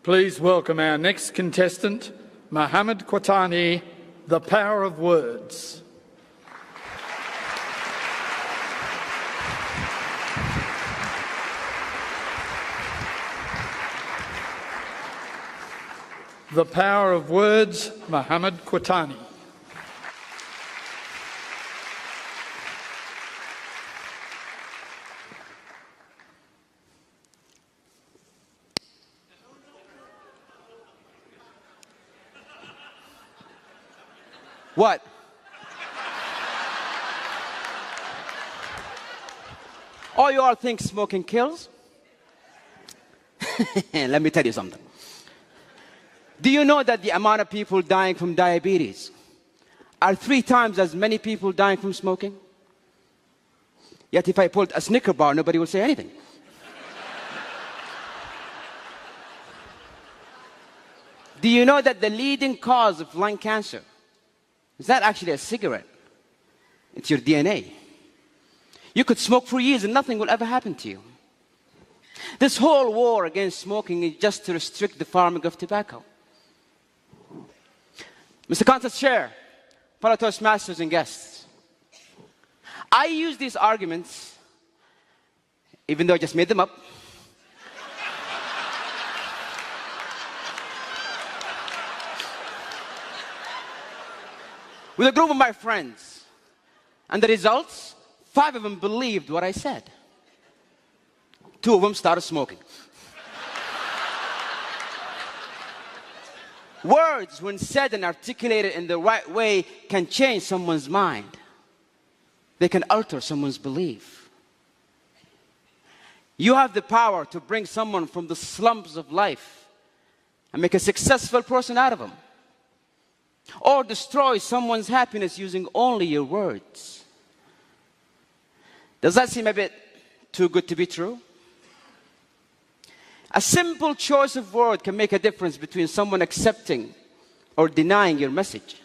Please welcome our next contestant, محمد القحطاني, The Power of Words. The Power of Words, محمد القحطاني. What? Oh, you all think smoking kills? Let me tell you something. Do you know that the amount of people dying from diabetes are 3 times as many people dying from smoking? Yet if I pulled a Snicker bar, nobody would say anything. Do you know that the leading cause of lung cancer is not actually a cigarette? It's your DNA. You could smoke for years and nothing will ever happen to you. This whole war against smoking is just to restrict the farming of tobacco. Mr. Contest Chair, fellow Toastmasters and guests, I use these arguments, even though I just made them up, with a group of my friends. And the results, 5 of them believed what I said. 2 of them started smoking. Words, when said and articulated in the right way, can change someone's mind. They can alter someone's belief. You have the power to bring someone from the slums of life and make a successful person out of them. Or destroy someone's happiness using only your words. Does that seem a bit too good to be true? A simple choice of word can make a difference between someone accepting or denying your message.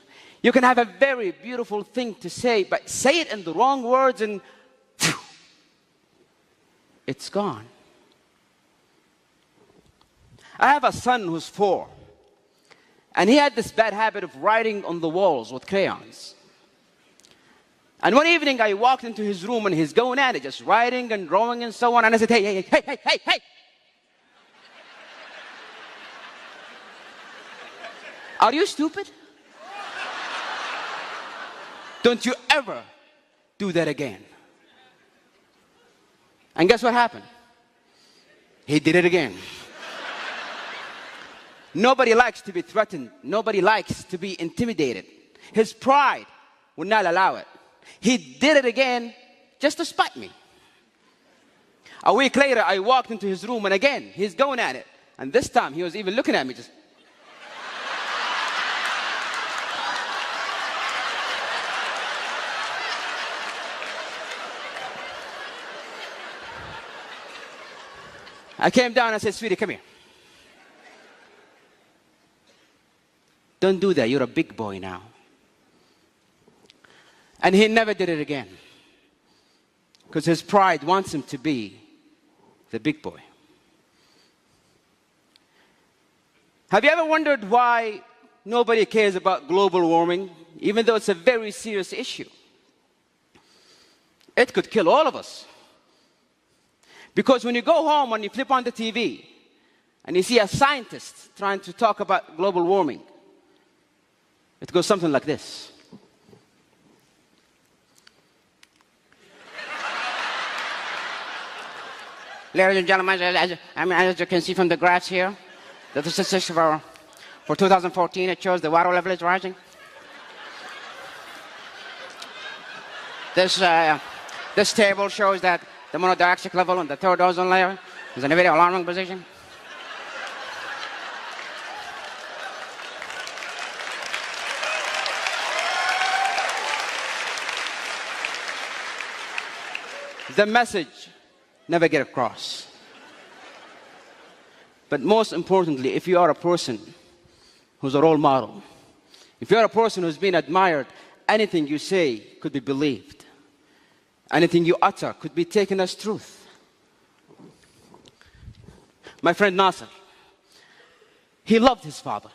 You can have a very beautiful thing to say, but say it in the wrong words and phew, it's gone. I have a son who's 4. And he had this bad habit of writing on the walls with crayons. And one evening I walked into his room and he's going at it, just writing and drawing and so on. And I said, hey. Are you stupid? Don't you ever do that again. And guess what happened? He did it again. Nobody likes to be threatened. Nobody likes to be intimidated. His pride would not allow it. He did it again just to spite me. A week later, I walked into his room and again, he's going at it. And this time, he was even looking at me just. I came down and I said, sweetie, come here. Don't do that. You're a big boy now. And he never did it again. Because his pride wants him to be the big boy. Have you ever wondered why nobody cares about global warming, even though it's a very serious issue? It could kill all of us. Because when you go home and you flip on the TV and you see a scientist trying to talk about global warming, it goes something like this. Ladies and gentlemen, as you can see from the graphs here, the statistics for 2014, it shows the water level is rising. This table shows that the monodioxide level in the 3rd ozone layer is in a very alarming position. The message never get across. But most importantly, if you are a person who's a role model, if you're a person who's been admired, anything you say could be believed. Anything you utter could be taken as truth. My friend Nasser, He loved his father,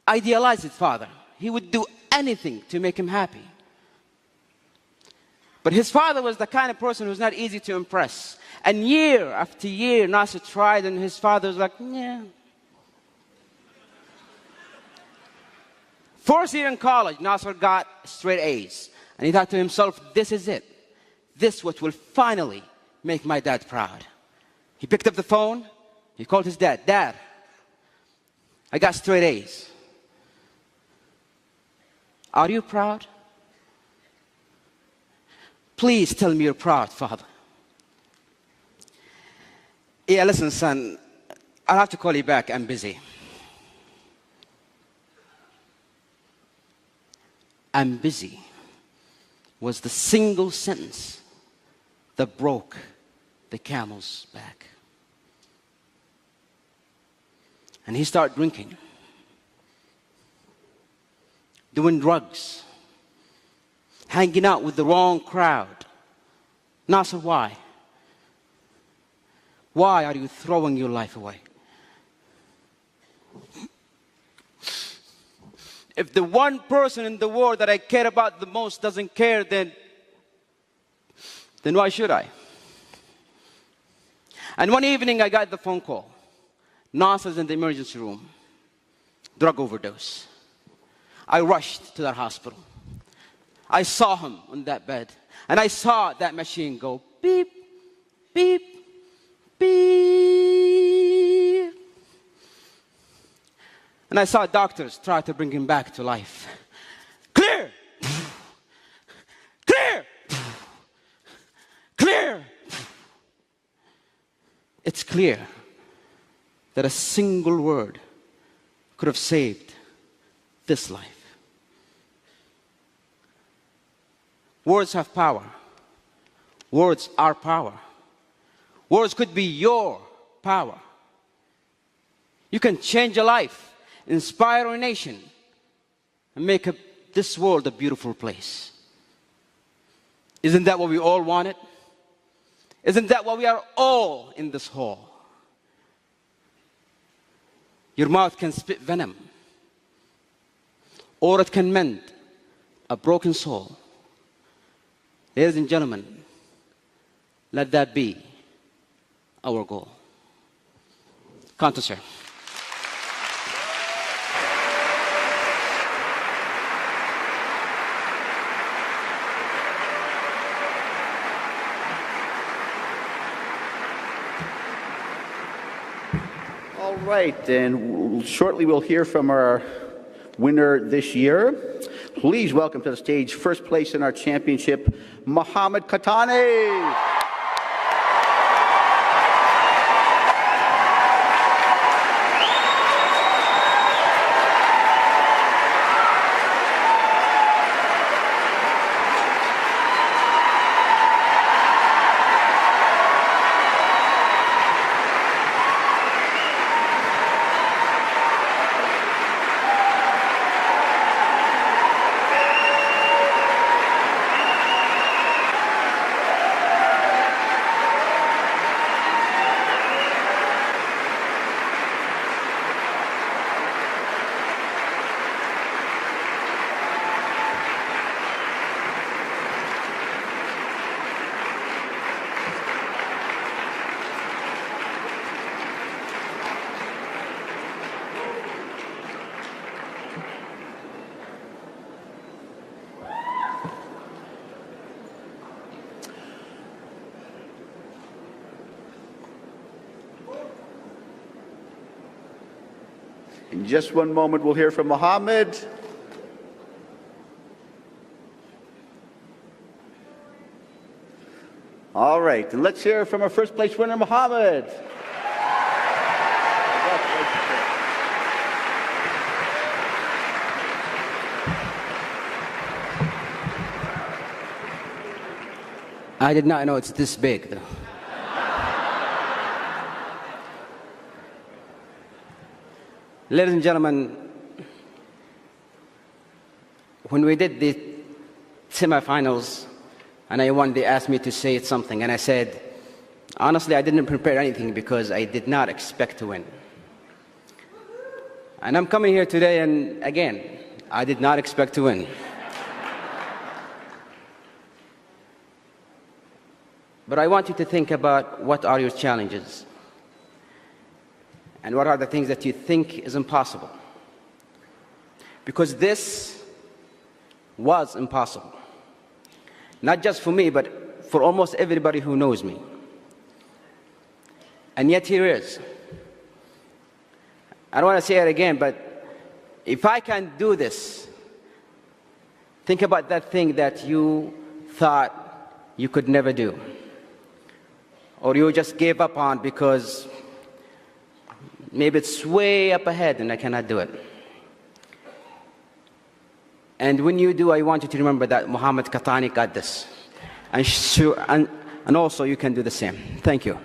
idealized his father. He would do anything to make him happy. But his father was the kind of person who's not easy to impress. And year after year, Nasser tried, and his father was like, yeah. First year in college, Nasser got straight A's. And he thought to himself, this is it. This is what will finally make my dad proud. He picked up the phone. He called his dad. Dad, I got straight A's. Are you proud? Please tell me you're proud, Father. Yeah, listen, son, I'll have to call you back. I'm busy. I'm busy was the single sentence that broke the camel's back. And he started drinking, doing drugs, hanging out with the wrong crowd. Nasser, why? Why are you throwing your life away? If the one person in the world that I care about the most doesn't care, then why should I? And one evening I got the phone call. Nasser's in the emergency room. Drug overdose. I rushed to that hospital. I saw him on that bed. And I saw that machine go beep, beep, beep. And I saw doctors try to bring him back to life. Clear! Clear! Clear! It's clear that a single word could have saved this life. Words have power. Words are power. Words could be your power. You can change a life, inspire a nation, and make this world a beautiful place. Isn't that what we all wanted? Isn't that why we are all in this hall? Your mouth can spit venom, or it can mend a broken soul. Ladies and gentlemen, let that be our goal. Canto, sir. All right, and shortly we'll hear from our winner this year. Please welcome to the stage, first place in our championship, محمد القحطاني. In just one moment, we'll hear from Muhammad. All right, and let's hear from our first place winner, Muhammad. I did not know it's this big, though. Ladies and gentlemen, when we did the semifinals and I won, they asked me to say something, and I said, honestly, I didn't prepare anything because I did not expect to win. And I'm coming here today, and again, I did not expect to win. But I want you to think about what are your challenges and what are the things that you think is impossible. Because this was impossible. Not just for me, but for almost everybody who knows me. And yet here it is. I don't want to say it again, but if I can do this, think about that thing that you thought you could never do, or you just gave up on because maybe it's way up ahead and I cannot do it. And when you do, I want you to remember that Muhammad Qahtani got this. And also you can do the same. Thank you.